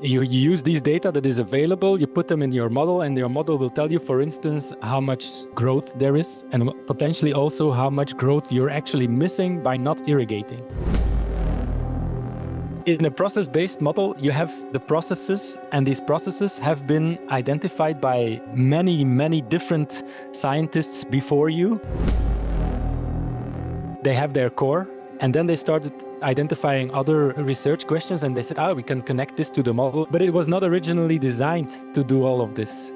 You use these data that is available, you put them in your model, and your model will tell you, for instance, how much growth there is, and potentially also how much growth you're actually missing by not irrigating. In a process-based model, you have the processes, and these processes have been identified by many, many different scientists before you. They have their core, and then they started identifying other research questions, and they said, we can connect this to the model. But it was not originally designed to do all of this.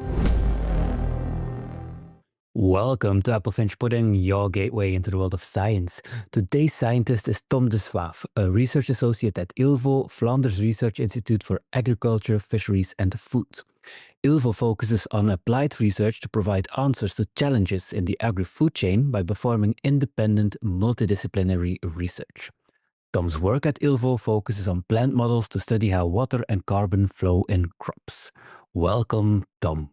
Welcome to Applefinch Pudding, your gateway into the world of science. Today's scientist is Tom de Swaef, a research associate at ILVO, Flanders Research Institute for Agriculture, Fisheries and Food. ILVO focuses on applied research to provide answers to challenges in the agri-food chain by performing independent, multidisciplinary research. Tom's work at ILVO focuses on plant models to study how water and carbon flow in crops. Welcome, Tom.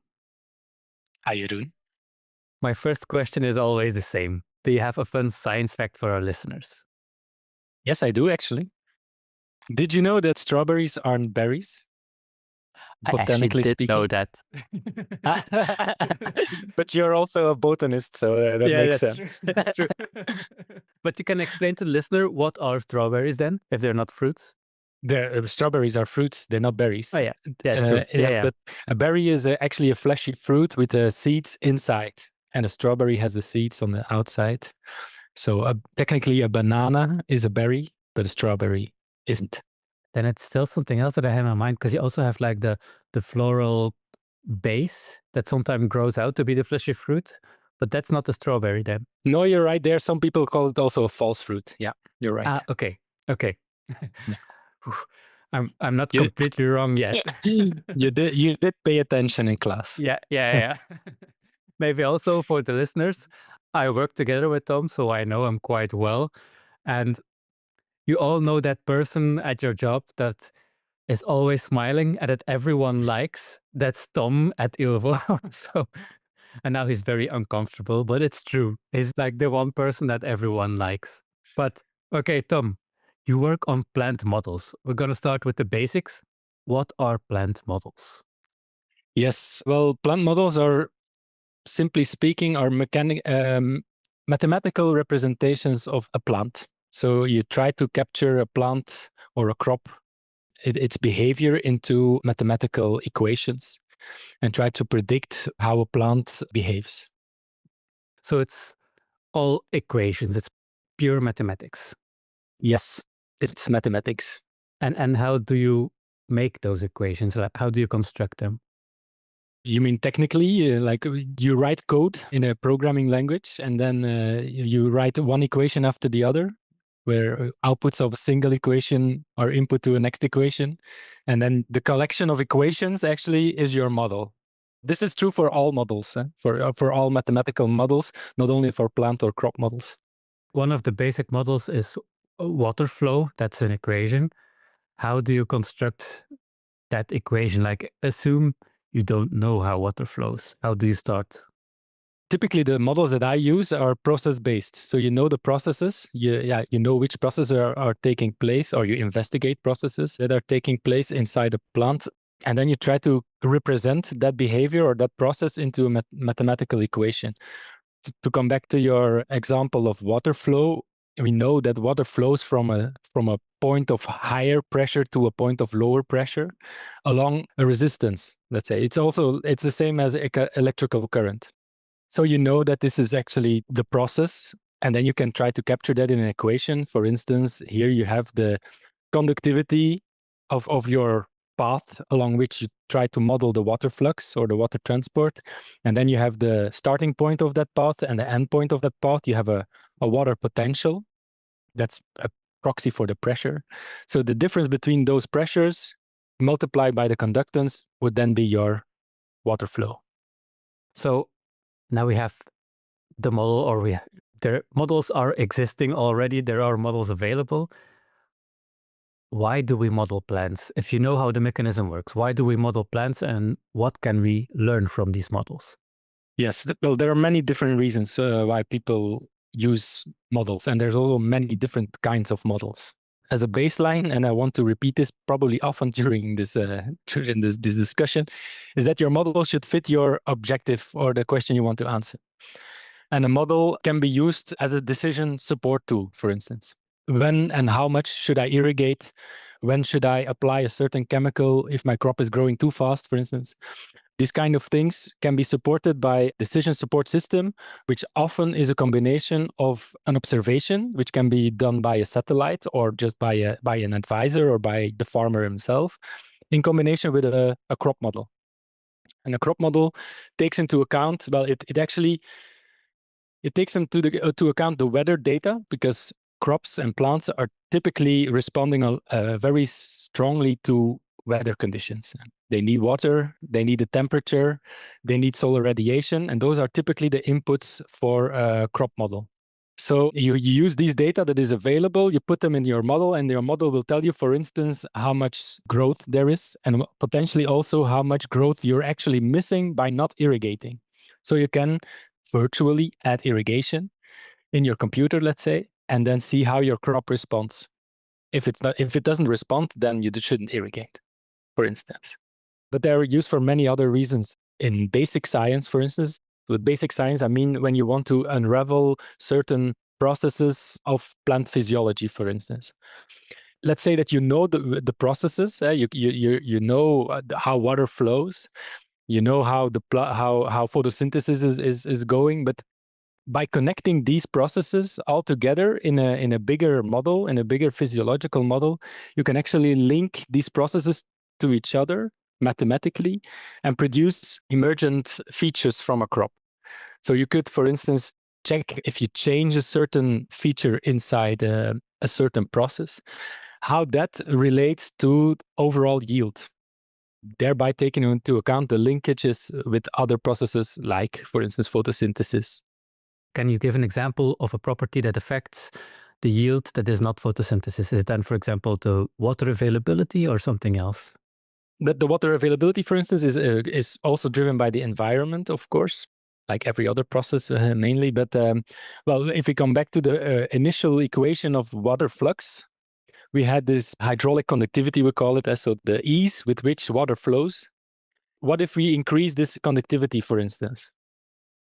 How you doing? My first question is always the same. Do you have a fun science fact for our listeners? Yes, I do, actually. Did you know that strawberries aren't berries? Botanically speaking. I know that. But you're also a botanist, so that makes sense. True. That's true. But you can explain to the listener, what are strawberries then, if they're not fruits? Strawberries are fruits, they're not berries. Oh, yeah, true. But a berry is actually a fleshy fruit with the seeds inside, and a strawberry has the seeds on the outside. So technically a banana is a berry, but a strawberry isn't. Then it's still something else that I have in my mind, because you also have like the floral base that sometimes grows out to be the fleshy fruit, but that's not the strawberry then. No, you're right there. Some people call it also a false fruit. Yeah, you're right. Okay. I'm not completely wrong yet. You did pay attention in class. Yeah. Maybe also for the listeners, I work together with Tom, so I know him quite well. And you all know that person at your job that is always smiling and that everyone likes. That's Tom at ILVO. And now he's very uncomfortable, but it's true. He's like the one person that everyone likes. But okay, Tom, you work on plant models. We're going to start with the basics. What are plant models? Yes, well, plant models are, simply speaking, are mathematical representations of a plant. So you try to capture a plant or a crop, its behavior into mathematical equations, and try to predict how a plant behaves. So it's all equations, it's pure mathematics. Yes, it's mathematics. And how do you make those equations? How do you construct them? You mean technically, like you write code in a programming language, and then you write one equation after the other, where outputs of a single equation are input to a next equation. And then the collection of equations actually is your model. This is true for all models, for all mathematical models, not only for plant or crop models. One of the basic models is water flow. That's an equation. How do you construct that equation? Like, assume you don't know how water flows. How do you start? Typically, the models that I use are process-based. So you know the processes, you know which processes are taking place, or you investigate processes that are taking place inside a plant. And then you try to represent that behavior or that process into a mathematical equation. To come back to your example of water flow, we know that water flows from a point of higher pressure to a point of lower pressure along a resistance, let's say. It's the same as electrical current. So you know that this is actually the process, and then you can try to capture that in an equation. For instance, here you have the conductivity of your path along which you try to model the water flux or the water transport. And then you have the starting point of that path and the end point of that path. You have a water potential. That's a proxy for the pressure. So the difference between those pressures multiplied by the conductance would then be your water flow. So now we have the model, or the models are existing already. There are models available. Why do we model plants? If you know how the mechanism works, why do we model plants, and what can we learn from these models? Yes, well, there are many different reasons why people use models, and there's also many different kinds of models. as a baseline, and I want to repeat this probably often during this discussion, is that your model should fit your objective or the question you want to answer. And a model can be used as a decision support tool, for instance. When and how much should I irrigate? When should I apply a certain chemical if my crop is growing too fast, for instance? These kind of things can be supported by decision support system, which often is a combination of an observation, which can be done by a satellite or just by an advisor or by the farmer himself, in combination with a crop model. And a crop model takes into account, well, it takes into account the weather data, because crops and plants are typically responding very strongly to weather conditions. They need water, they need the temperature, they need solar radiation, and those are typically the inputs for a crop model. So you use these data that is available, you put them in your model, and your model will tell you, for instance, how much growth there is, and potentially also how much growth you're actually missing by not irrigating. So you can virtually add irrigation in your computer, let's say, and then see how your crop responds. If it doesn't respond, then you shouldn't irrigate, for instance. But they're used for many other reasons. In basic science, for instance, with basic science, I mean when you want to unravel certain processes of plant physiology, for instance. Let's say that you know the processes, you know how water flows, you know how how photosynthesis is going, but by connecting these processes all together in a bigger model, in a bigger physiological model, you can actually link these processes to each other mathematically and produce emergent features from a crop. So you could, for instance, check if you change a certain feature inside a certain process, how that relates to overall yield, thereby taking into account the linkages with other processes like, for instance, photosynthesis. Can you give an example of a property that affects the yield that is not photosynthesis? Is it then, for example, the water availability or something else? But the water availability, for instance, is also driven by the environment, of course, like every other process mainly. But well, if we come back to the initial equation of water flux, we had this hydraulic conductivity, we call it, so the ease with which water flows. What if we increase this conductivity, for instance?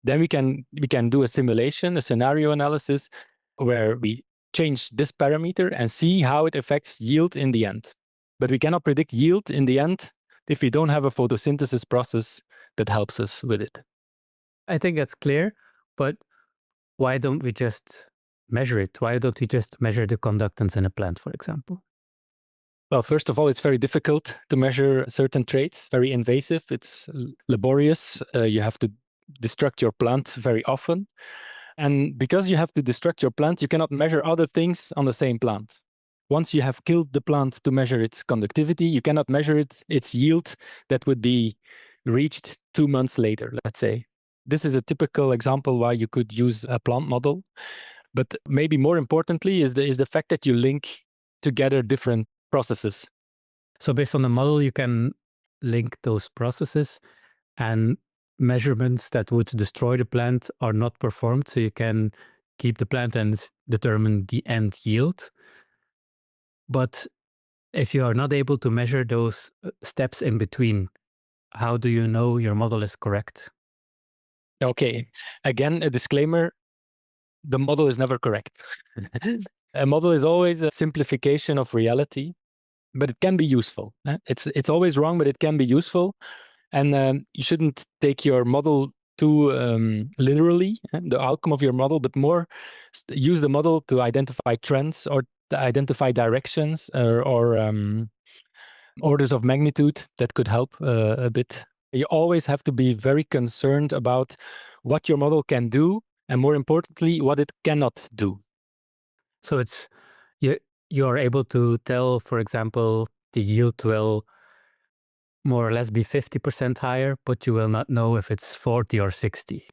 Then we can do a simulation, a scenario analysis, where we change this parameter and see how it affects yield in the end. But we cannot predict yield in the end if we don't have a photosynthesis process that helps us with it. I think that's clear, but why don't we just measure it? Why don't we just measure the conductance in a plant, for example? Well, first of all, it's very difficult to measure certain traits, very invasive, it's laborious. You have to destruct your plant very often. And because you have to destruct your plant, you cannot measure other things on the same plant. Once you have killed the plant to measure its conductivity, you cannot measure its yield that would be reached 2 months later, let's say. This is a typical example why you could use a plant model. But maybe more importantly is the fact that you link together different processes. So based on the model, you can link those processes, and measurements that would destroy the plant are not performed. So you can keep the plant and determine the end yield. But if you are not able to measure those steps in between, how do you know your model is correct? Okay, again, a disclaimer, the model is never correct. A model is always a simplification of reality, but it can be useful. It's always wrong, but it can be useful. And you shouldn't take your model too literally, the outcome of your model, but more use the model to identify trends or to identify directions or orders of magnitude that could help a bit. You always have to be very concerned about what your model can do, and more importantly, what it cannot do. So it's you are able to tell, for example, the yield will more or less be 50% higher, but you will not know if it's 40 or 60.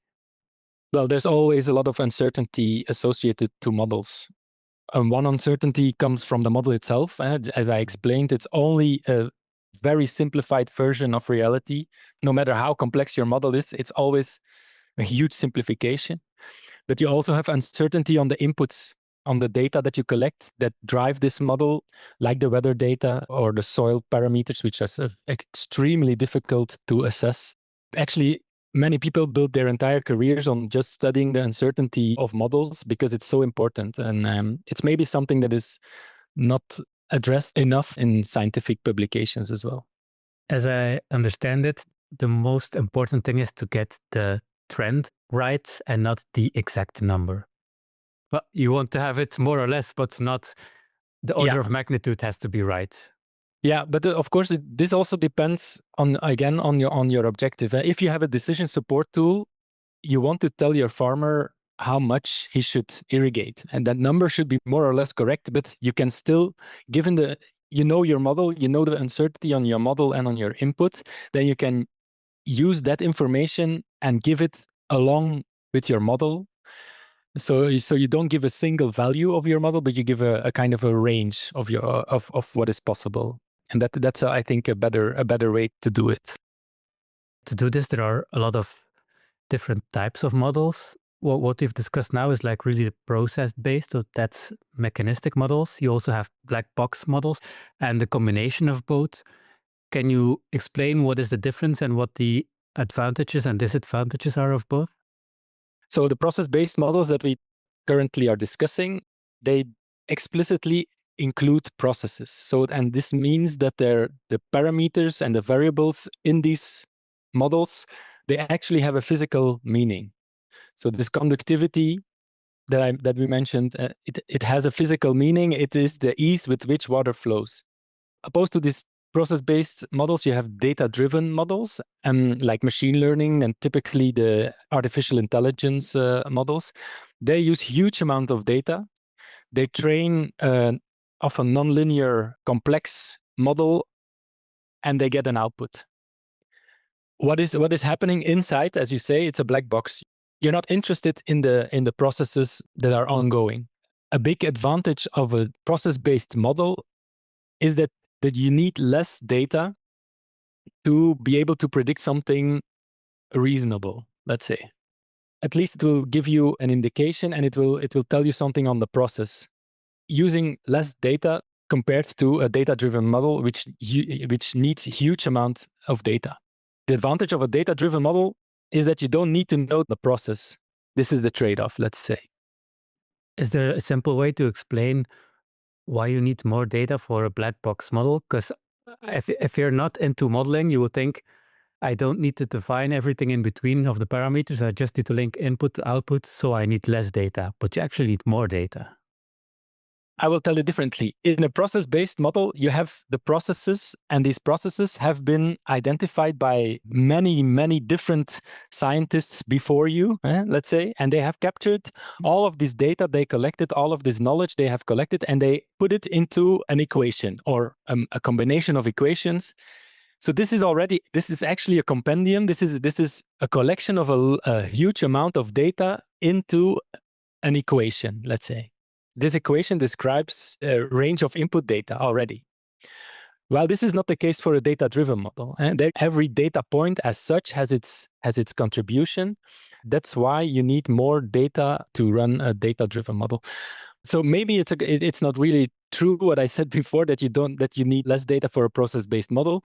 Well, there's always a lot of uncertainty associated to models. One uncertainty comes from the model itself. As I explained, it's only a very simplified version of reality. No matter how complex your model is, it's always a huge simplification. But you also have uncertainty on the inputs on the data that you collect that drive this model, like the weather data or the soil parameters, which are extremely difficult to assess. Actually, many people build their entire careers on just studying the uncertainty of models because it's so important. And it's maybe something that is not addressed enough in scientific publications as well. As I understand it, the most important thing is to get the trend right and not the exact number. Well, you want to have it more or less, but not the order of magnitude has to be right. Yeah, but of course, this also depends on, again, on your objective. If you have a decision support tool, you want to tell your farmer how much he should irrigate, and that number should be more or less correct. But you can still, given your model, the uncertainty on your model and on your input, then you can use that information and give it along with your model. So you don't give a single value of your model, but you give a kind of a range of what is possible. And that's I think a better way to do it. To do this, there are a lot of different types of models. What we've discussed now is like really process-based, so that's mechanistic models. You also have black box models and the combination of both. Can you explain what is the difference and what the advantages and disadvantages are of both? So the process-based models that we currently are discussing, they explicitly include processes. And this means that the parameters and the variables in these models, they actually have a physical meaning. So this conductivity that we mentioned, it has a physical meaning. It is the ease with which water flows. Opposed to these process-based models, you have data-driven models, like machine learning and typically the artificial intelligence models. They use huge amount of data. They train off a nonlinear complex model, and they get an output. What is happening inside, as you say, it's a black box. You're not interested in the processes that are ongoing. A big advantage of a process-based model is that you need less data to be able to predict something reasonable, let's say. At least it will give you an indication, and it will tell you something on the process. Using less data compared to a data-driven model, which needs a huge amount of data. The advantage of a data-driven model is that you don't need to know the process. This is the trade-off, let's say. Is there a simple way to explain why you need more data for a black box model? Because if you're not into modeling, you would think, I don't need to define everything in between of the parameters. I just need to link input to output, so I need less data. But you actually need more data. I will tell you differently. In a process-based model, you have the processes, and these processes have been identified by many, many different scientists before you, let's say, and they have captured all of this data they collected, all of this knowledge they have collected, and they put it into an equation or a combination of equations. So this is actually a compendium. This is a collection of a huge amount of data into an equation, let's say. This equation describes a range of input data already. Well, this is not the case for a data-driven model. And every data point as such has its contribution. That's why you need more data to run a data-driven model. So maybe it's not really true what I said before, that you need less data for a process-based model.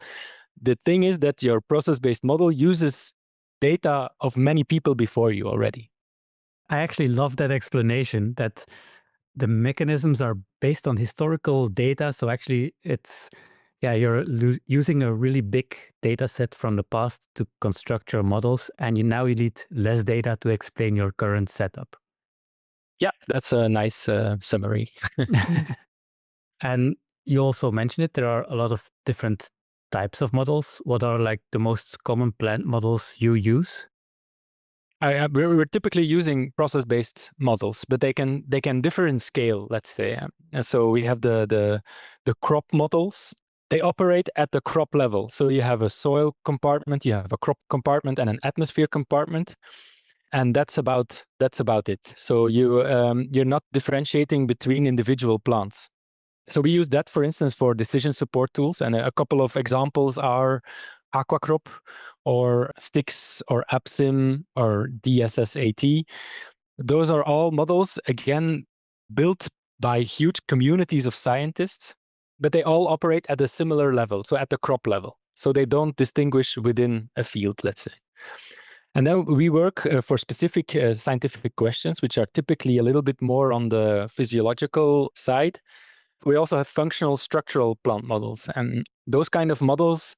The thing is that your process-based model uses data of many people before you already. I actually love that explanation, that the mechanisms are based on historical data. So actually you're using a really big data set from the past to construct your models, and you need less data to explain your current setup. Yeah, that's a nice summary. And you also mentioned it, there are a lot of different types of models. What are like the most common plant models you use? We're typically using process-based models, but they can differ in scale, let's say. So we have the crop models. They operate at the crop level. So you have a soil compartment, you have a crop compartment, and an atmosphere compartment, and that's about it. So you're not differentiating between individual plants. So we use that, for instance, for decision support tools, and a couple of examples are AquaCrop or STICS or AppSim or DSSAT. Those are all models, again, built by huge communities of scientists, but they all operate at a similar level, so at the crop level. So they don't distinguish within a field, let's say. And then we work for specific scientific questions, which are typically a little bit more on the physiological side. We also have functional structural plant models, and those kind of models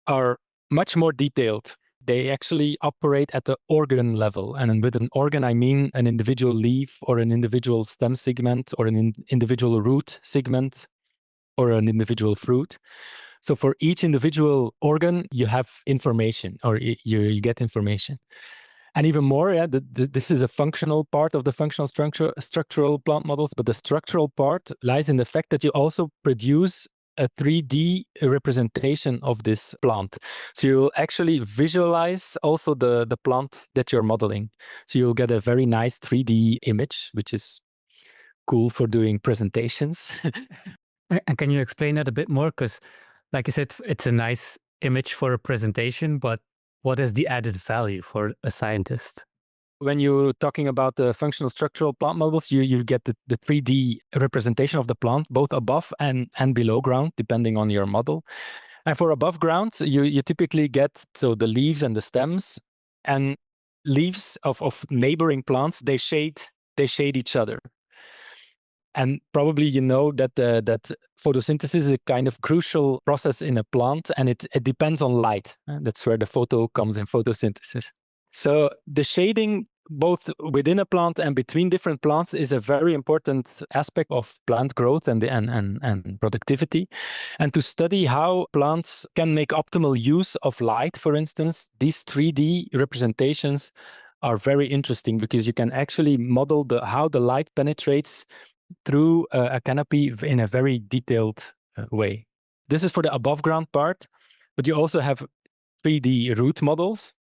are much more detailed. They actually operate at the organ level. And with an organ, I mean an individual leaf or an individual stem segment or an individual root segment or an individual fruit. So for each individual organ, you have information, or you get information. And even more, this is a functional part of the functional structural plant models, but the structural part lies in the fact that you also produce a 3D representation of this plant. So you'll actually visualize also the plant that you're modeling. So you'll get a very nice 3D image, which is cool for doing presentations. And can you explain that a bit more? Because, like you said, it's a nice image for a presentation, but what is the added value for a scientist? When you're talking about the functional structural plant models, you get the 3D representation of the plant, both above and below ground, depending on your model. And for above ground, you typically get the leaves and the stems, and leaves of neighboring plants, they shade each other. And probably you know that that photosynthesis is a kind of crucial process in a plant, and it depends on light. That's where the photo comes in, photosynthesis. So the shading both within a plant and between different plants is a very important aspect of plant growth and productivity. And to study how plants can make optimal use of light, for instance, these 3D representations are very interesting because you can actually model how the light penetrates through a canopy in a very detailed way. This is for the above ground part, but you also have 3D root models.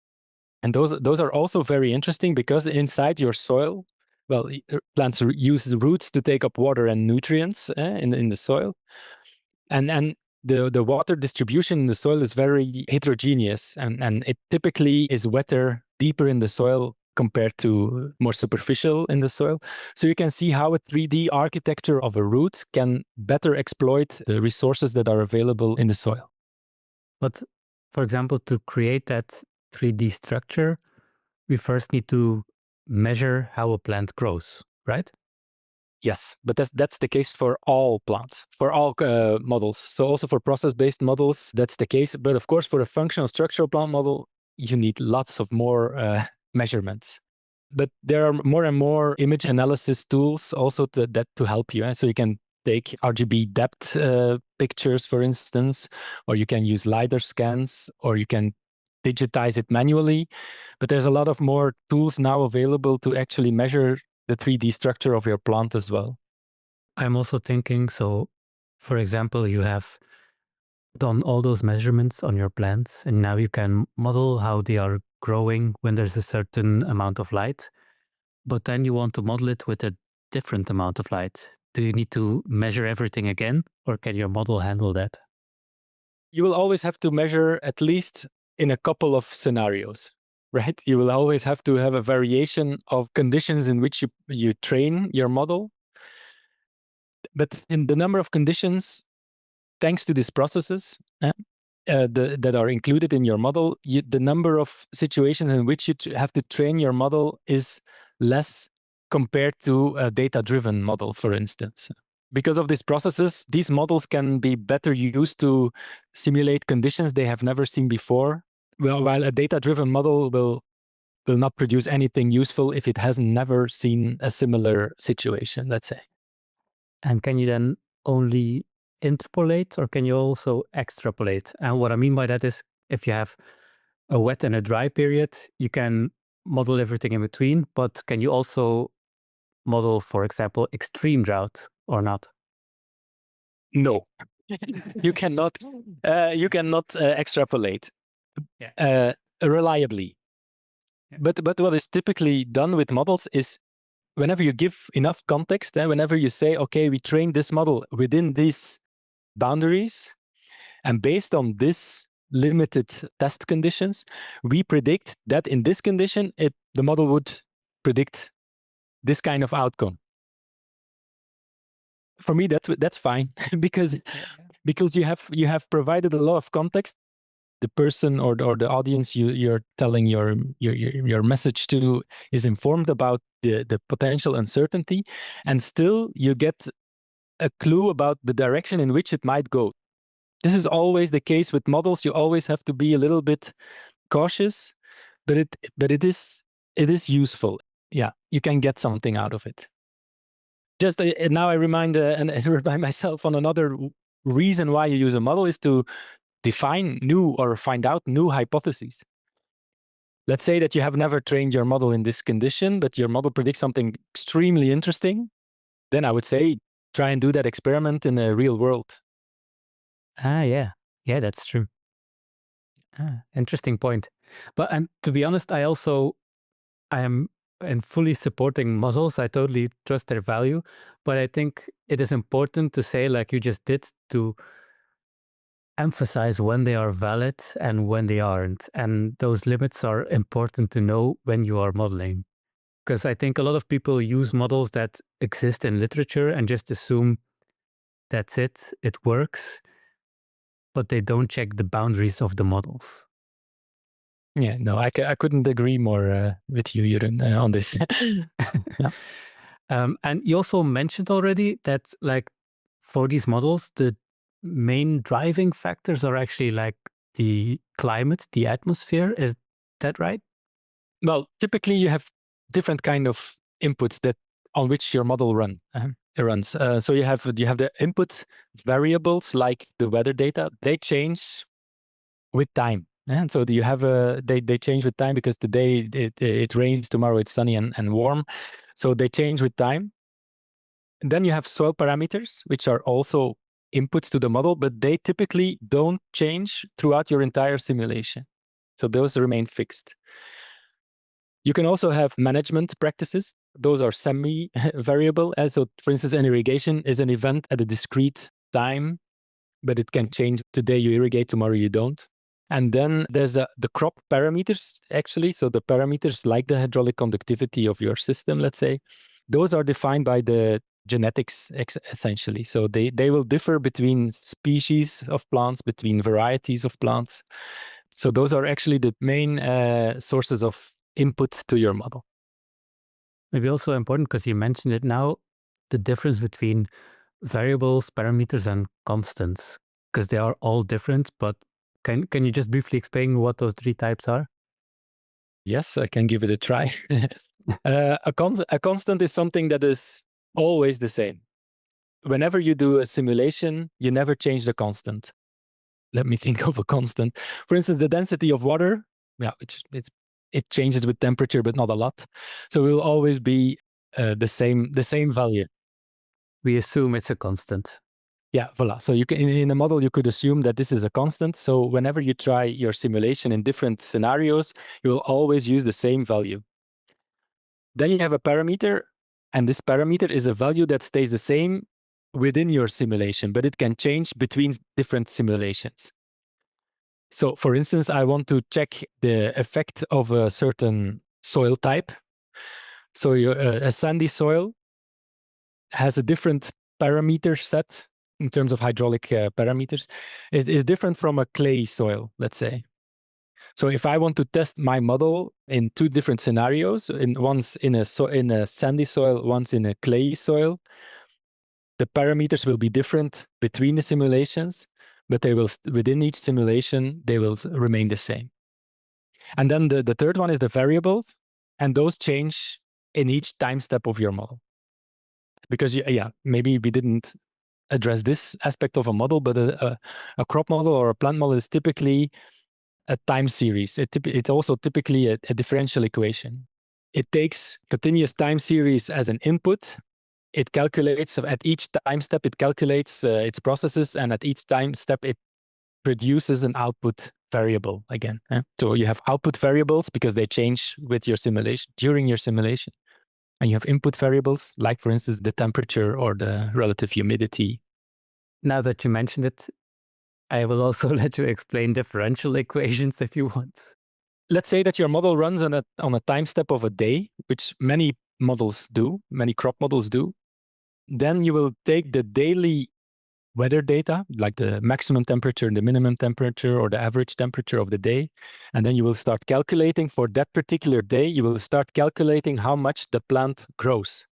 And those are also very interesting because inside your soil, well, plants use roots to take up water and nutrients in the soil. And the water distribution in the soil is very heterogeneous, and it typically is wetter, deeper in the soil compared to more superficial in the soil. So you can see how a 3D architecture of a root can better exploit the resources that are available in the soil. But for example, to create that 3D structure, we first need to measure how a plant grows, right? Yes, but that's the case for all plants, for all models. So also for process-based models, that's the case. But of course, for a functional structural plant model, you need lots of more measurements. But there are more and more image analysis tools also to help you. So you can take RGB depth pictures, for instance, or you can use LiDAR scans, or you can digitize it manually. But there's a lot of more tools now available to actually measure the 3D structure of your plant as well. I'm also thinking, so for example, you have done all those measurements on your plants, and now you can model how they are growing when there's a certain amount of light, but then you want to model it with a different amount of light. Do you need to measure everything again, or can your model handle that? You will always have to measure at least in a couple of scenarios, right? You will always have to have a variation of conditions in which you train your model. But in the number of conditions, thanks to these processes that are included in your model, the number of situations in which you have to train your model is less compared to a data-driven model, for instance. Because of these processes, these models can be better used to simulate conditions they have never seen before. Well, while a data-driven model will not produce anything useful if it has never seen a similar situation, let's say. And can you then only interpolate, or can you also extrapolate? And what I mean by that is, if you have a wet and a dry period, you can model everything in between, but can you also model, for example, extreme drought or not? No, you cannot. You cannot extrapolate reliably. Yeah. But what is typically done with models is whenever you give enough context, whenever you say, okay, we train this model within these boundaries, and based on this limited test conditions, we predict that in this condition, the model would predict this kind of outcome. for me, that's fine because you have provided a lot of context. The person or the audience you're telling your message to is informed about the potential uncertainty, and still you get a clue about the direction in which it might go. This is always the case with models. You always have to be a little bit cautious, but it is useful. Yeah, you can get something out of it. Just now I remind and remind myself on another reason why you use a model is to define new or find out new hypotheses. Let's say that you have never trained your model in this condition, but your model predicts something extremely interesting. Then I would say try and do that experiment in the real world. Yeah, that's true. Interesting point. But to be honest, I am fully supporting models. I totally trust their value, but I think it is important to say, like you just did, to emphasize when they are valid and when they aren't. And those limits are important to know when you are modeling. Because I think a lot of people use models that exist in literature and just assume that's it, it works, but they don't check the boundaries of the models. Yeah, no, I couldn't agree more with you, Jeroen, on this. Yeah. And you also mentioned already that, like, for these models, the main driving factors are actually like the climate, the atmosphere. Is that right? Well, typically you have different kind of inputs that on which your model runs. So you have the input variables like the weather data. They change with time. And so you have they change with time because today it rains, tomorrow it's sunny and warm. So they change with time. And then you have soil parameters, which are also inputs to the model, but they typically don't change throughout your entire simulation. So those remain fixed. You can also have management practices. Those are semi-variable. So for instance, an irrigation is an event at a discrete time, but it can change. Today you irrigate, tomorrow you don't. And then there's the crop parameters, actually. So the parameters like the hydraulic conductivity of your system, let's say, those are defined by the genetics, essentially. So they will differ between species of plants, between varieties of plants. So those are actually the main sources of input to your model. Maybe also important because you mentioned it now, the difference between variables, parameters, and constants, because they are all different. But can you just briefly explain what those three types are? Yes, I can give it a try. A constant is something that is always the same. Whenever you do a simulation, you never change the constant. Let me think of a constant. For instance, the density of water, yeah, it changes with temperature, but not a lot. So it will always be the same value. We assume it's a constant. Yeah, voila. So you can in a model you could assume that this is a constant. So whenever you try your simulation in different scenarios, you will always use the same value. Then you have a parameter, and this parameter is a value that stays the same within your simulation, but it can change between different simulations. So for instance, I want to check the effect of a certain soil type. So a sandy soil has a different parameter set in terms of hydraulic parameters. It is different from a clay soil, let's say. So if I want to test my model in two different scenarios, once in a sandy soil, once in a clay soil, the parameters will be different between the simulations, but they will within each simulation they will remain the same. And then the third one is the variables, and those change in each time step of your model. Because maybe we didn't address this aspect of a model, but a crop model or a plant model is typically a time series. It's also typically a differential equation. It takes continuous time series as an input. It calculates at each time step, it calculates its processes, and at each time step, it produces an output variable again. So you have output variables because they change with your simulation, during your simulation. And you have input variables, like, for instance, the temperature or the relative humidity. Now that you mentioned it, I will also let you explain differential equations if you want. Let's say that your model runs on a time step of a day, which many models do, many crop models do. Then you will take the daily weather data, like the maximum temperature, the minimum temperature, or the average temperature of the day. And then you will start calculating for that particular day, you will start calculating how much the plant grows.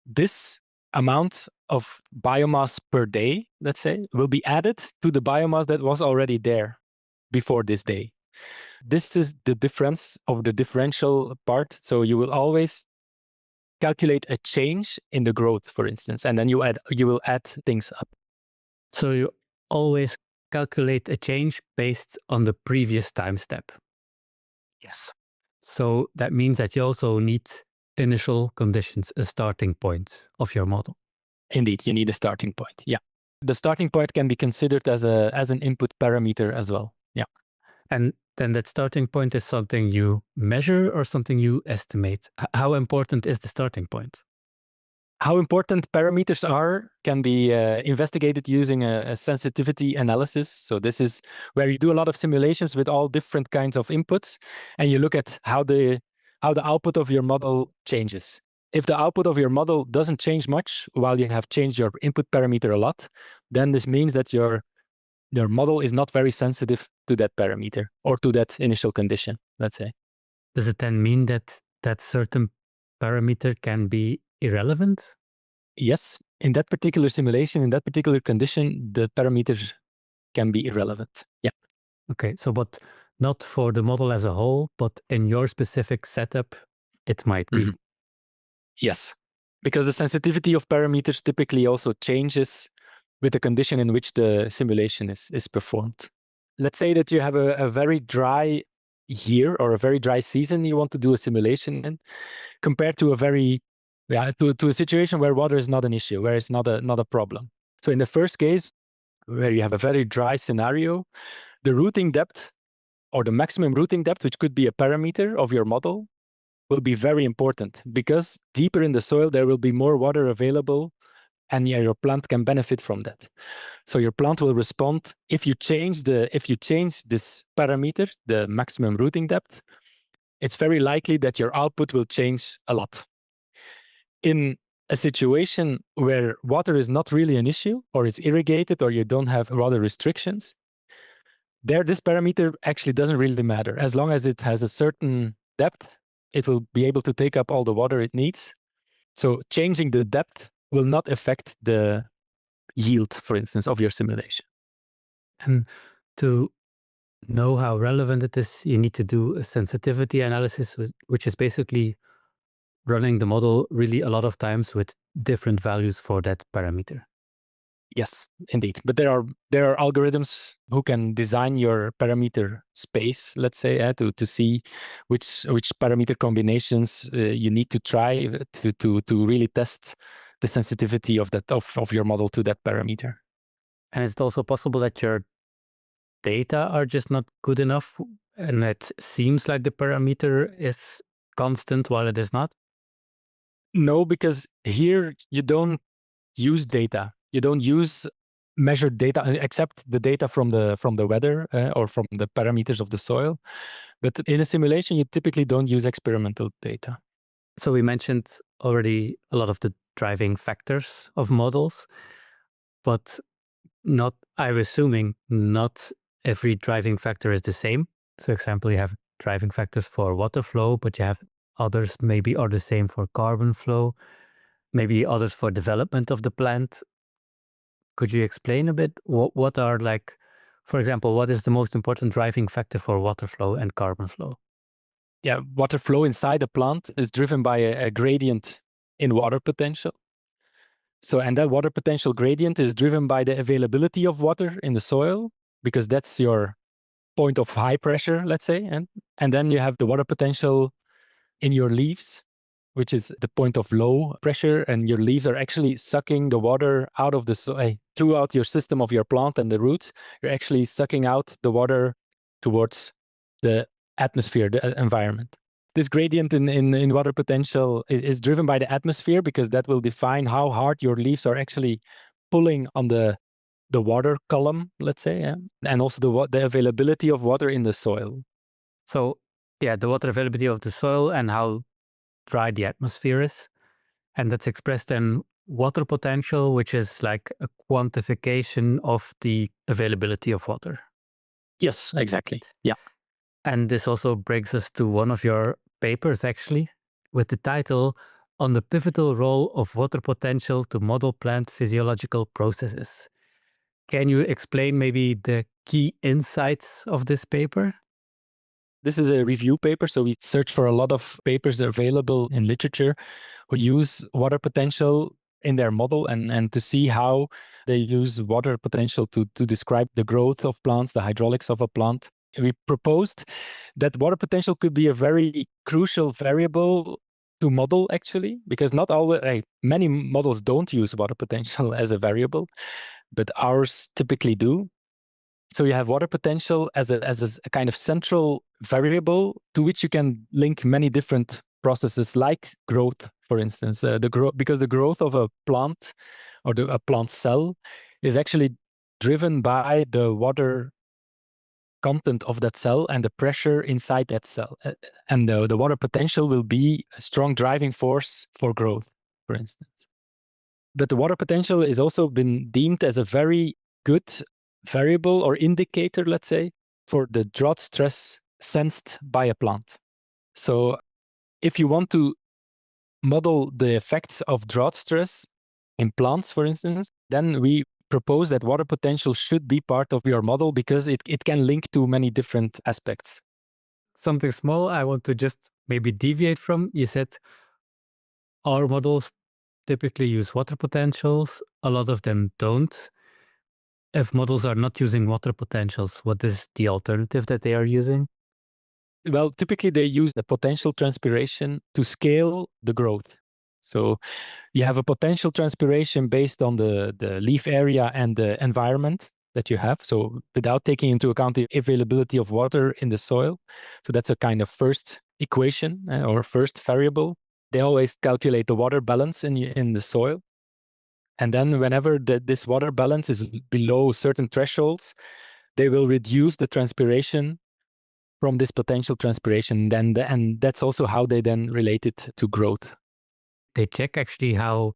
This amount of biomass per day, let's say, will be added to the biomass that was already there before this day. This is the difference of the differential part. So you will always calculate a change in the growth, for instance, and then you will add things up. So you always calculate a change based on the previous time step. Yes. So that means that you also need initial conditions, a starting point of your model. Indeed, you need a starting point. Yeah. The starting point can be considered as an input parameter as well. Yeah. And then that starting point is something you measure or something you estimate. How important is the starting point? How important parameters are can be investigated using a sensitivity analysis. So this is where you do a lot of simulations with all different kinds of inputs, and you look at how the output of your model changes. If the output of your model doesn't change much while you have changed your input parameter a lot, then this means that your model is not very sensitive to that parameter or to that initial condition, let's say. Does it then mean that that certain parameter can be irrelevant? Yes, in that particular simulation, in that particular condition, the parameters can be irrelevant. Yeah. Okay, so but not for the model as a whole, but in your specific setup, it might be. Yes, because the sensitivity of parameters typically also changes with the condition in which the simulation is performed. Let's say that you have a very dry year or a very dry season you want to do a simulation in, compared to a very to a situation where water is not an issue, where it's not a problem. So in the first case, where you have a very dry scenario, the rooting depth or the maximum rooting depth, which could be a parameter of your model, will be very important because deeper in the soil, there will be more water available and your plant can benefit from that. So your plant will respond if you change this parameter, the maximum rooting depth, it's very likely that your output will change a lot. In a situation where water is not really an issue, or it's irrigated, or you don't have water restrictions, this parameter actually doesn't really matter. As long as it has a certain depth, it will be able to take up all the water it needs. So changing the depth will not affect the yield, for instance, of your simulation. And to know how relevant it is, you need to do a sensitivity analysis, which is basically running the model really a lot of times with different values for that parameter. Yes, indeed. But there are algorithms who can design your parameter space, let's say, to see which parameter combinations you need to try to really test the sensitivity of your model to that parameter. And it's also possible that your data are just not good enough, and it seems like the parameter is constant while it is not. No, because here you don't use data. You don't use measured data except the data from the weather or from the parameters of the soil. But in a simulation, you typically don't use experimental data. So we mentioned already a lot of the driving factors of models, but I'm assuming not every driving factor is the same. So example, you have driving factors for water flow, but you have others maybe are the same for carbon flow, maybe others for development of the plant. Could you explain a bit what are like, for example, what is the most important driving factor for water flow and carbon flow? Yeah, water flow inside a plant is driven by a gradient in water potential. So, and that water potential gradient is driven by the availability of water in the soil, because that's your point of high pressure, let's say. And then you have the water potential in your leaves, which is the point of low pressure. And your leaves are actually sucking the water out of the soil throughout your system of your plant and the roots. You're actually sucking out the water towards the atmosphere, the environment. This gradient in water potential is driven by the atmosphere, because that will define how hard your leaves are actually pulling on the water column, let's say, yeah? And also the availability of water in the soil. So yeah, the water availability of the soil and how dry the atmosphere is. And that's expressed in water potential, which is like a quantification of the availability of water. Yes, exactly. Yeah. And this also brings us to one of your papers, actually, with the title On the Pivotal Role of Water Potential to Model Plant Physiological Processes. Can you explain maybe the key insights of this paper? This is a review paper, so we search for a lot of papers available in literature who use water potential in their model and to see how they use water potential to describe the growth of plants, the hydraulics of a plant. We proposed that water potential could be a very crucial variable to model, actually, because not all many models don't use water potential as a variable, but ours typically do. So you have water potential as a kind of central variable to which you can link many different processes, like growth, for instance. Because the growth of a plant or a plant cell is actually driven by the water content of that cell and the pressure inside that cell. And the water potential will be a strong driving force for growth, for instance. But the water potential is also been deemed as a very good variable or indicator, let's say, for the drought stress sensed by a plant. So if you want to model the effects of drought stress in plants, for instance, then we propose that water potential should be part of your model because it can link to many different aspects. Something small I want to just maybe deviate from. You said our models typically use water potentials. A lot of them don't. If models are not using water potentials, what is the alternative that they are using? Well, typically they use the potential transpiration to scale the growth. So you have a potential transpiration based on the leaf area and the environment that you have. So without taking into account the availability of water in the soil. So that's a kind of first equation or first variable. They always calculate the water balance in the soil. And then whenever this water balance is below certain thresholds, they will reduce the transpiration from this potential transpiration. And that's also how they then relate it to growth. They check actually how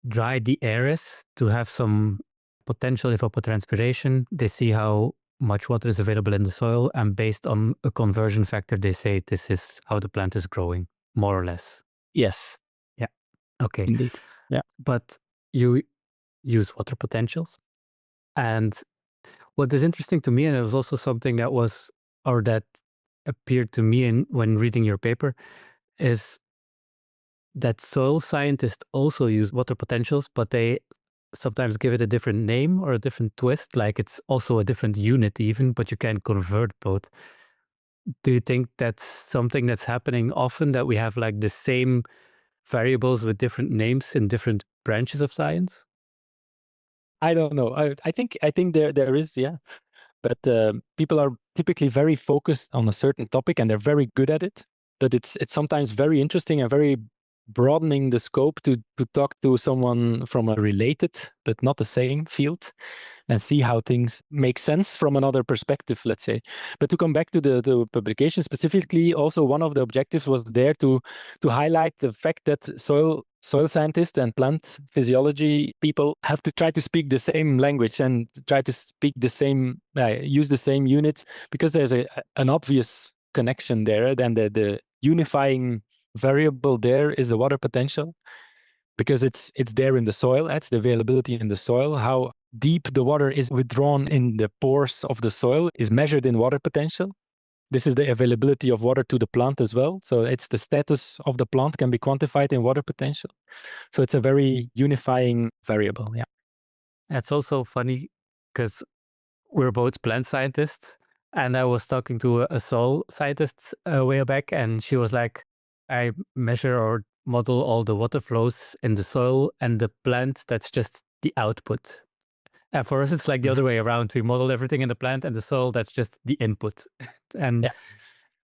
dry the air is to have some potential evapotranspiration. They see how much water is available in the soil, and based on a conversion factor, they say this is how the plant is growing, more or less. Yes. Yeah. Okay. Indeed. Yeah. But you use water potentials. And what is interesting to me, and it was also something that was, or that appeared to me when reading your paper, is that soil scientists also use water potentials, but they sometimes give it a different name or a different twist, like it's also a different unit even, but you can convert both. Do you think that's something that's happening often, that we have like the same variables with different names in different branches of science? I don't know. I think there is, yeah. But people are typically very focused on a certain topic and they're very good at it. But it's sometimes very interesting and very broadening the scope to talk to someone from a related but not the same field and see how things make sense from another perspective, let's say. But to come back to the publication specifically, also one of the objectives was there to highlight the fact that soil scientists and plant physiology people have to try to speak the same language and try to speak the same, use the same units, because there's an obvious connection there. Then the unifying variable there is the water potential, because it's there in the soil. It's the availability in the soil. How deep the water is withdrawn in the pores of the soil is measured in water potential. This is the availability of water to the plant as well. So it's the status of the plant can be quantified in water potential. So it's a very unifying variable. Yeah. It's also funny because we're both plant scientists, and I was talking to a soil scientist a while back, and she was like, I measure or model all the water flows in the soil, and the plant, that's just the output. And for us, it's like the other way around. We model everything in the plant, and the soil, that's just the input. And Yeah.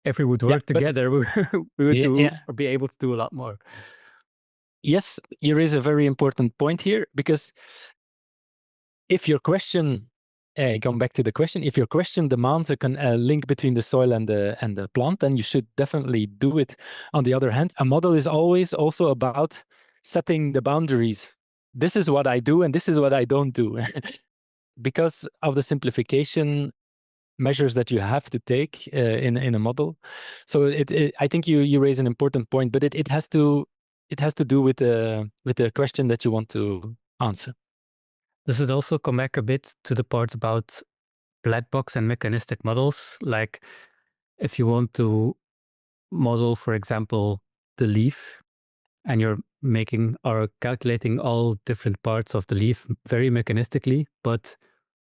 if we would Yeah. work But together, we would yeah, do yeah. or be able to do a lot more. Yes, here is a very important point here, because if your question, going back to the question, if your question demands a link between the soil and the plant, then you should definitely do it. On the other hand, a model is always also about setting the boundaries. This is what I do and this is what I don't do. Because of the simplification measures that you have to take in a model. So I think you raise an important point, but it has to do with the question that you want to answer. Does it also come back a bit to the part about black box and mechanistic models? Like if you want to model, for example, the leaf, and you're making or calculating all different parts of the leaf very mechanistically, but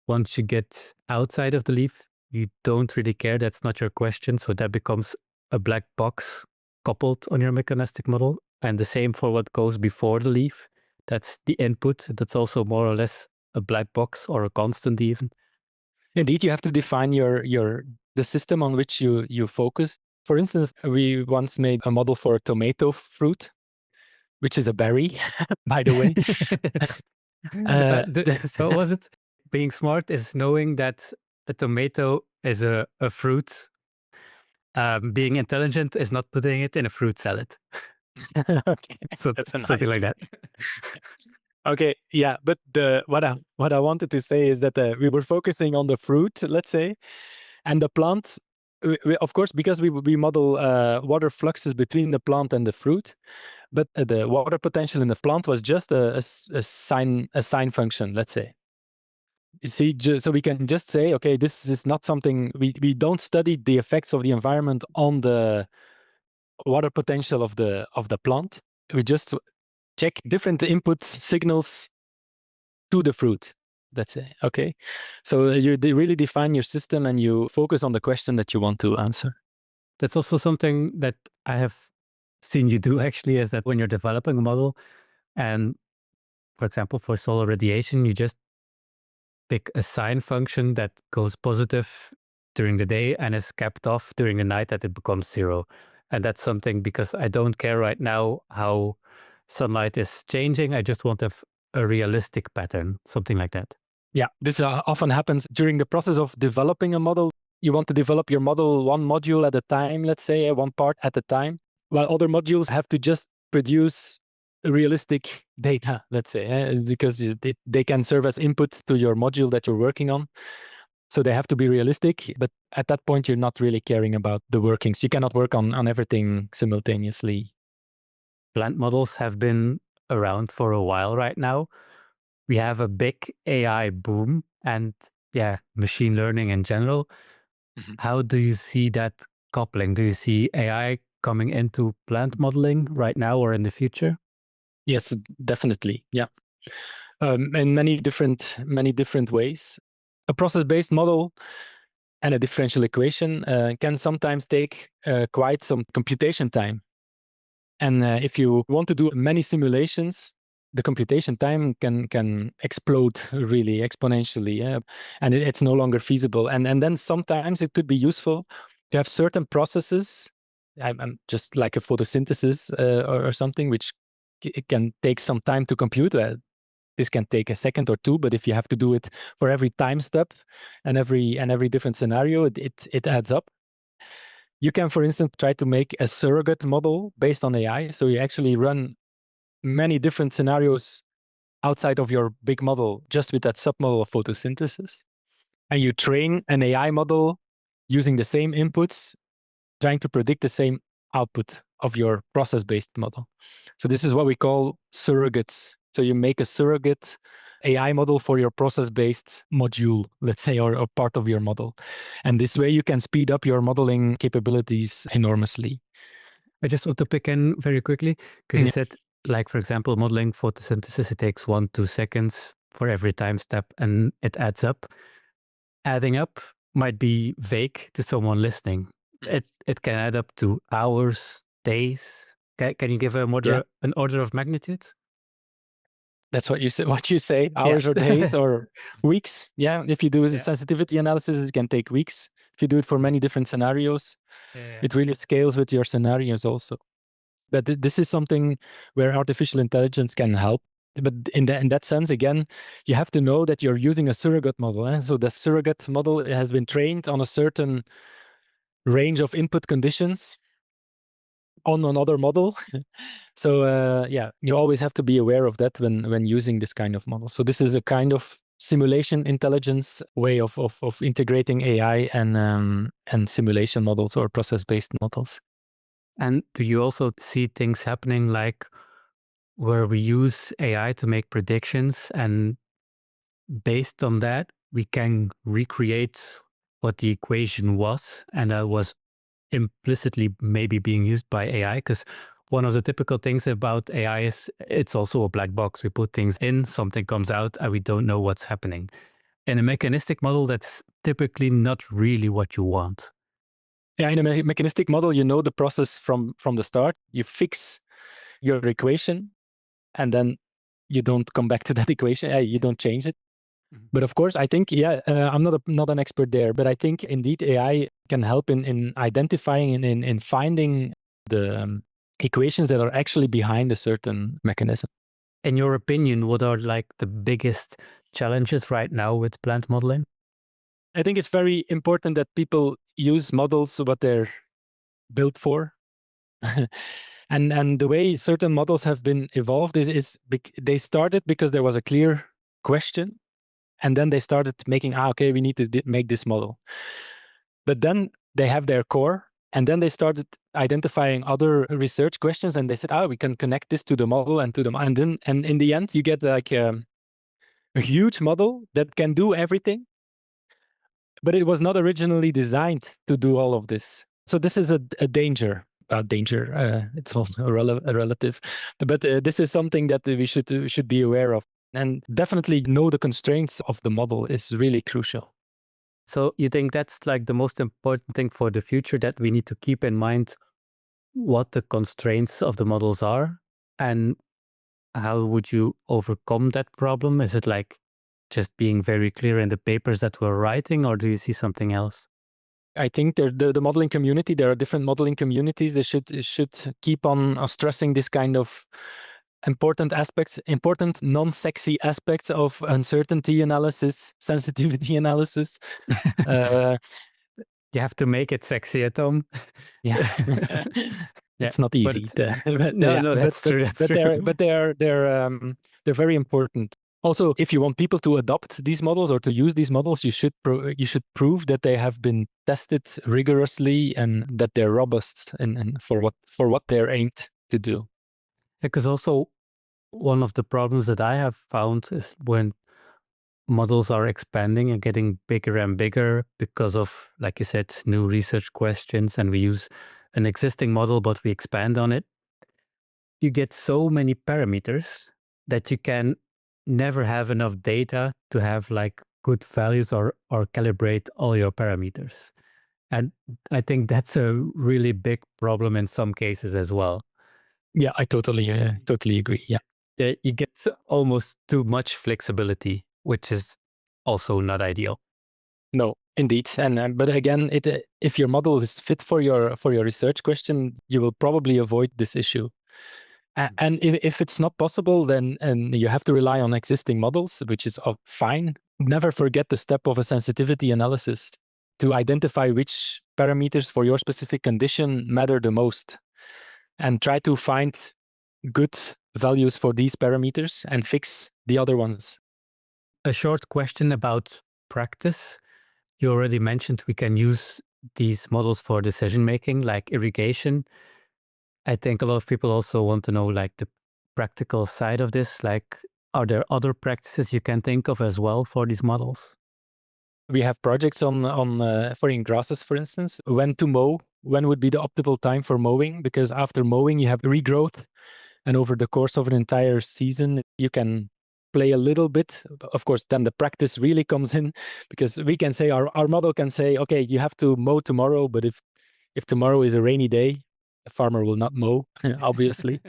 once you get outside of the leaf, you don't really care. That's not your question. So that becomes a black box coupled on your mechanistic model. And the same for what goes before the leaf. That's the input. That's also more or less a black box or a constant even. Indeed, you have to define the system on which you focus. For instance, we once made a model for a tomato fruit, which is a berry, by the way. What was it? Being smart is knowing that a tomato is a fruit. Being intelligent is not putting it in a fruit salad. Okay, So that's a something nice like that. Okay, yeah, but what I wanted to say is that we were focusing on the fruit, let's say, and the plant. Of course, because we model water fluxes between the plant and the fruit, but the water potential in the plant was just a sign function, let's say. You see, so we can just say, okay, this is not something we don't study the effects of the environment on the water potential of the plant. We just check different input signals to the fruit. Let's say, okay. So you really define your system and you focus on the question that you want to answer. That's also something that I have seen you do actually, is that when you're developing a model and, for example, for solar radiation, you just pick a sign function that goes positive during the day and is capped off during the night that it becomes 0. And that's something because I don't care right now how sunlight is changing. I just want a realistic pattern, something like that. Yeah, this often happens during the process of developing a model. You want to develop your model one module at a time, let's say, one part at a time, while other modules have to just produce realistic data, let's say, because they can serve as input to your module that you're working on. So they have to be realistic, but at that point, you're not really caring about the workings. You cannot work on everything simultaneously. Plant models have been around for a while right now. We have a big AI boom and machine learning in general. Mhm. How do you see that coupling? Do you see AI coming into plant modeling right now or in the future? Yes, definitely. Yeah. In many different ways. A process-based model and a differential equation can sometimes take quite some computation time. And if you want to do many simulations, the computation time can explode really exponentially, and it's no longer feasible. And then sometimes it could be useful to have certain processes, I'm just like a photosynthesis or something, which it can take some time to compute. This can take a second or two, but if you have to do it for every time step and every different scenario, it adds up. You can, for instance, try to make a surrogate model based on AI. So you actually run many different scenarios outside of your big model just with that submodel of photosynthesis. And you train an AI model using the same inputs, trying to predict the same output of your process-based model. So this is what we call surrogates. So you make a surrogate AI model for your process-based module, let's say, or part of your model. And this way you can speed up your modeling capabilities enormously. I just want to pick in very quickly because you said, like, for example, modeling photosynthesis, it takes 1-2 seconds for every time step and it adds up. Adding up might be vague to someone listening. It can add up to hours, days. Can you give an order of magnitude? That's what you say. What you say, hours or days or weeks. Yeah, if you do a sensitivity analysis, it can take weeks. If you do it for many different scenarios, it really scales with your scenarios also. But this is something where artificial intelligence can help. But in that sense, again, you have to know that you're using a surrogate model. So the surrogate model has been trained on a certain range of input conditions. on another model. So yeah, you always have to be aware of that when using this kind of model. So this is a kind of simulation intelligence way of integrating AI and simulation models or process-based models. And do you also see things happening like where we use AI to make predictions, and based on that, we can recreate what the equation was, and that was implicitly maybe being used by AI? Because one of the typical things about AI is it's also a black box. We put things in, something comes out, and we don't know what's happening. In a mechanistic model, that's typically not really what you want. Yeah, in a mechanistic model, you know the process from the start. You fix your equation, and then you don't come back to that equation. You don't change it. But of course, I think, yeah, I'm not an expert there, but I think indeed AI can help in identifying and in finding the equations that are actually behind a certain mechanism. In your opinion, what are like the biggest challenges right now with plant modeling? I think it's very important that people use models what they're built for. And the way certain models have been evolved is they started because there was a clear question, and then they started making, okay, we need to make this model. But then they have their core, and then they started identifying other research questions, and they said, we can connect this to the model and to the, and in the end, you get like a huge model that can do everything, but it was not originally designed to do all of this. So this is a danger. It's also a relative, but this is something that we should be aware of, and definitely know the constraints of the model is really crucial. So you think that's like the most important thing for the future, that we need to keep in mind what the constraints of the models are, and how would you overcome that problem? Is it like just being very clear in the papers that we're writing, or do you see something else? I think the modeling community, there are different modeling communities. They should keep on stressing this kind of important aspects, important non-sexy aspects of uncertainty analysis, sensitivity analysis. You have to make it sexy at home. Yeah, Yeah, it's not but easy. no, that's true. That's true. They're very important. Also, if you want people to adopt these models or to use these models, you should prove that they have been tested rigorously and that they're robust and for what they're aimed to do. Because also one of the problems that I have found is when models are expanding and getting bigger and bigger because of, like you said, new research questions, and we use an existing model, but we expand on it. You get so many parameters that you can never have enough data to have like good values or calibrate all your parameters. And I think that's a really big problem in some cases as well. Yeah, I totally agree. Yeah. Yeah, you get almost too much flexibility, which is also not ideal. No, indeed. And but again, if your model is fit for your research question, you will probably avoid this issue. And if it's not possible, then and you have to rely on existing models, which is fine. Never forget the step of a sensitivity analysis to identify which parameters for your specific condition matter the most, and try to find good values for these parameters and fix the other ones. A short question about practice. You already mentioned we can use these models for decision making, like irrigation. I think a lot of people also want to know like the practical side of this. Like, are there other practices you can think of as well for these models? We have projects on for in grasses, for instance, when to mow, when would be the optimal time for mowing, because after mowing you have regrowth, and over the course of an entire season you can play a little bit. Of course, then the practice really comes in, because we can say our model can say, okay, you have to mow tomorrow, but if tomorrow is a rainy day, the farmer will not mow, obviously.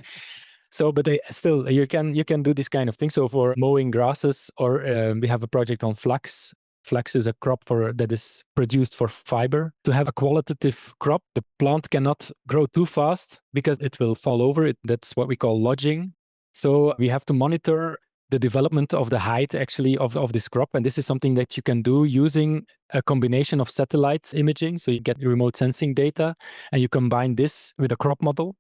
So, but still, you can do this kind of thing. So for mowing grasses, or we have a project on flax. Flax is a crop that is produced for fiber. To have a qualitative crop, the plant cannot grow too fast because it will fall over. That's what we call lodging. So we have to monitor the development of the height actually of this crop. And this is something that you can do using a combination of satellite imaging. So you get remote sensing data and you combine this with a crop model.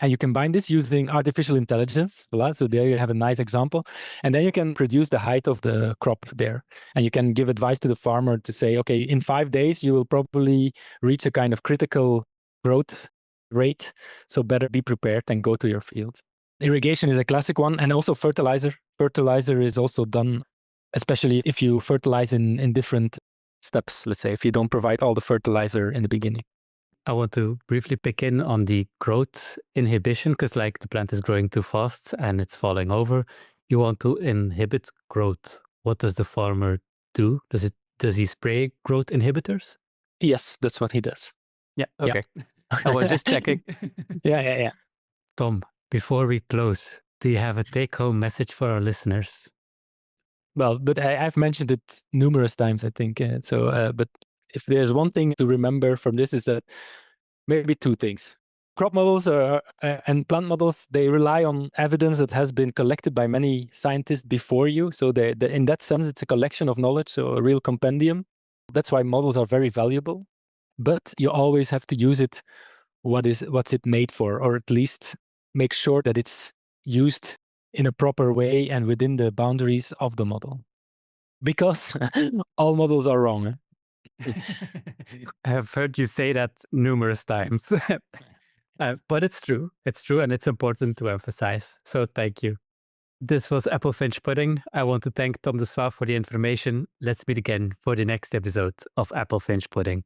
And you combine this using artificial intelligence. Voilà. So there you have a nice example. And then you can produce the height of the crop there. And you can give advice to the farmer to say, okay, in 5 days, you will probably reach a kind of critical growth rate. So better be prepared and go to your field. Irrigation is a classic one. And also fertilizer. Fertilizer is also done, especially if you fertilize in different steps. Let's say if you don't provide all the fertilizer in the beginning. I want to briefly pick in on the growth inhibition, because like the plant is growing too fast and it's falling over. You want to inhibit growth. What does the farmer do? Does he spray growth inhibitors? Yes, that's what he does. Yeah. Okay. I was just checking. Yeah. Tom, before we close, do you have a take-home message for our listeners? Well, but I've mentioned it numerous times, I think. But if there's one thing to remember from this is that maybe two things. Crop models and plant models, they rely on evidence that has been collected by many scientists before you. So in that sense, it's a collection of knowledge, so a real compendium. That's why models are very valuable. But you always have to use it, what's it made for, or at least make sure that it's used in a proper way and within the boundaries of the model. Because all models are wrong. I have heard you say that numerous times. But it's true. It's true, and it's important to emphasize. So thank you. This was Apple Finch Pudding. I want to thank Tom de Swaef for the information. Let's meet again for the next episode of Apple Finch Pudding.